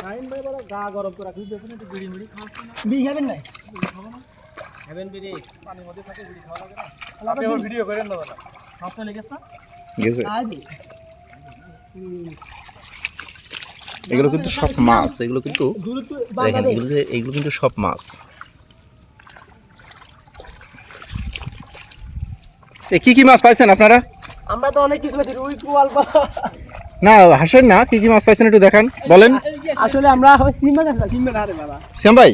শাহিন ভাই বড় গা গরম করে রাখি দেখুন একটু বিড়ি মিড়ি খাওয়াচ্ছেন না বিড়ি খাবেন না খাবো না খাবেন বিড়ি পানির মধ্যে থাকে বিড়ি খাওয়া লাগে না আপনি আবার ভিডিও করেন না দাদা শ্বাস চলে গেছে না গেছে আদি এগুলো কিন্তু সব মাছ এগুলো কিন্তু দূরত্ব দেখেন বাংলাদেশ এগুলো কিন্তু সব মাছ কি কি মাছ পাইছেন আপনারা আমরা তো অনেক কিছু পেয়েছি রুই পোয়াল না হাসেন না কি কি মাছ পাইছেন একটু দেখান বলেন আসলে আমরা সিম্বা গাছ সিম্বা হারে বাবা শ্যাম ভাই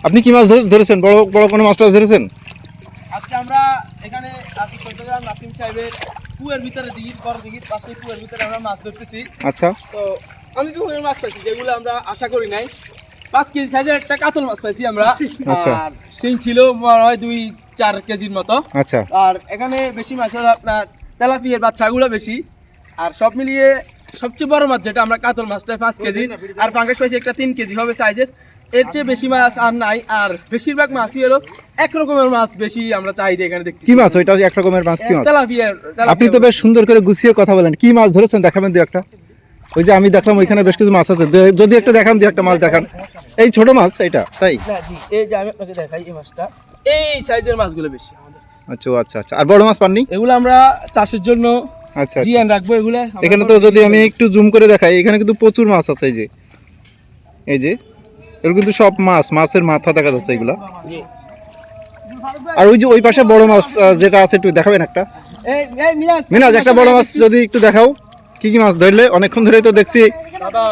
আপনি কি মাছ ধরেছেন বড় বড় কোনো মাছটা ধরেছেন আজকে আমরা এখানে চট্টগ্রাম নাসিম সাহেবের কুয়ের ভিতরে দিঘির পাশে কুয়ের ভিতরে আমরা মাছ ধরতেছি আচ্ছা তো অনেক রকমের মাছ পাইছি যেগুলো আমরা আশা করি নাই 5 কেজি সাইজের একটা কাতল মাছ পাইছি আমরা আচ্ছা। আর সেই ছিল মনে হয় 2-4 কেজির মতো আচ্ছা আর এখানে বেশি মাছ হলো আপনার তেলাপিয়ার বাচ্চাগুলো বেশি আর সব মিলিয়ে সবচেয়ে বড় মাছ যেটা আমরা কাতল মাছটা 5 কেজি আর পাঙ্গাস পাইছি একটা 3 কেজি হবে সাইজের এর চেয়ে বেশি মাছ আর নাই আর বেশিরভাগ মাছই হলো এক রকমের মাছ বেশি আমরা চাহিদা এখানে দেখছি কি মাছ ওইটা এক রকমের মাছ কি মাছ তেলাপিয়ার আপনি তো বেশ সুন্দর করে গুছিয়ে কথা বলেন কি মাছ ধরেছেন দেখাবেন দু একটা ওই যে আমি দেখলাম ওইখানে বেশ কিছু মাছ আছে যদি একটা দেখান দু একটা মাছ দেখান এই ছোট মাছ এটা তাই না জি এই যে আমি আপনাকে দেখাই এই মাছটা এই সাইজের মাছগুলো বেশি আমাদের আচ্ছা আচ্ছা আর বড় মাছ পাননি এগুলো আমরা চাষের জন্য আচ্ছা জিয়ান রাখবো এগুলো এখানে তো যদি আমি একটু জুম করে দেখাই এখানে কিন্তু প্রচুর মাছ আছে এই যে এগুলো কিন্তু সব মাছের মাথা দেখা যাচ্ছে এগুলা আর ওই যে ওই পাশে বড় মাছ যেটা আছে একটু দেখাবেন একটা এই এই মিনাজ একটা বড় মাছ যদি একটু দেখাও কি কি মাছ ধরলে অনেকক্ষণ ধরেই তো দেখছি দাদা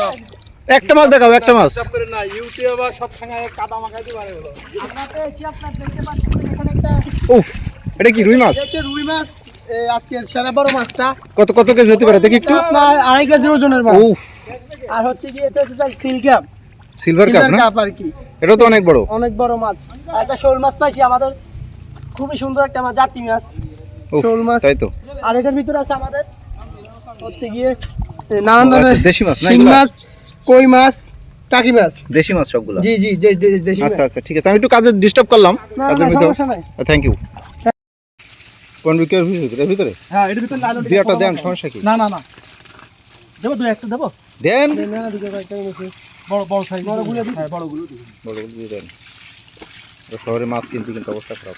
একটা মাছ দেখাও একটা মাছ চাপ করে না ইউটিউবার সব সঙ্গে কাদা মাখাইতে পারে বলো আমরা পেয়েছি আপনার দেখতে পাচ্ছেন এখানে একটা উফ এটা কি রুই মাছ হচ্ছে রুই মাছ আজকের সেরা বড় মাছটা কত কত কেজি হতে পারে দেখি একটু আপনার 2.5 কেজি ওজনের মাছ উফ আর হচ্ছে কি এটা হচ্ছে সিলকাপ সিলভার কাপ না আর কি এটা তো অনেক বড় অনেক বড় মাছ আর একটা শোল মাছ পাইছি আমাদের খুবই সুন্দর একটা মাছ জাতি মাছ উফ, শোল মাছ তাই তো আর এটার ভিতরে আছে আমাদের হচ্ছে গিয়ে নানান আচ্ছা, ধরনের দেশি মাছ না শিং এগুলা? মাছ কই মাছ টাকি মাছ দেশি মাছ সবগুলা জি জি দেশি মাছ আচ্ছা আচ্ছা ঠিক আছে আমি একটু কাজে ডিস্টার্ব করলাম না, কাজের না, ভিতরে সমস্যা নাই। থ্যাংক ইউ কোন বিকের ভিতরে হ্যাঁ এটা ভিতরে লাল দুই একটা দেন সমস্যা কি না না না দেবো দুই একটা দেবো দেন না দিকে কয়েকটা এনেছি। বড় বড় সাইজ বড়গুলো দিই? হ্যাঁ বড়গুলো দিই বড়গুলো দিয়ে দেন শহরে মাছ কিনতে কিন্তু অবস্থা খারাপ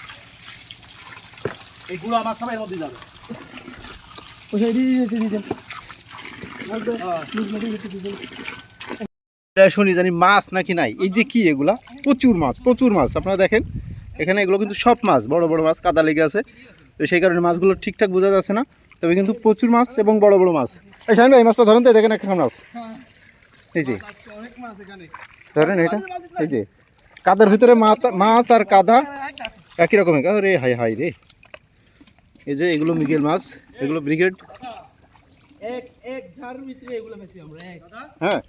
এইগুলো আমার সবাই এর মধ্যে যাবে ওই সাইডে দিয়ে শুনি জানি মাছ নাকি নাই এই যে কি এগুলা প্রচুর মাছ আপনারা দেখেন এখানে এগুলো কিন্তু সব মাছ বড় বড় মাছ কাদা লেগে আছে তো সেই কারণে মাছগুলো ঠিকঠাক বোঝা যাচ্ছে না তবে কিন্তু প্রচুর মাছ এবং বড় বড় মাছ এই শাহিন ভাই এই মাছটা ধরেন তো দেখেন একটা মাছ এই যে অনেক মাছ এখানে ধরেন এটা এই যে কাদার ভিতরে মাছ আর কাদা একই রকমের রে হাই রে এই যে এগুলো মিগেল মাছ এগুলো ব্রিগেড এক ঝাড়ের ভিতরে এগুলো বেশি আমরা হ্যাঁ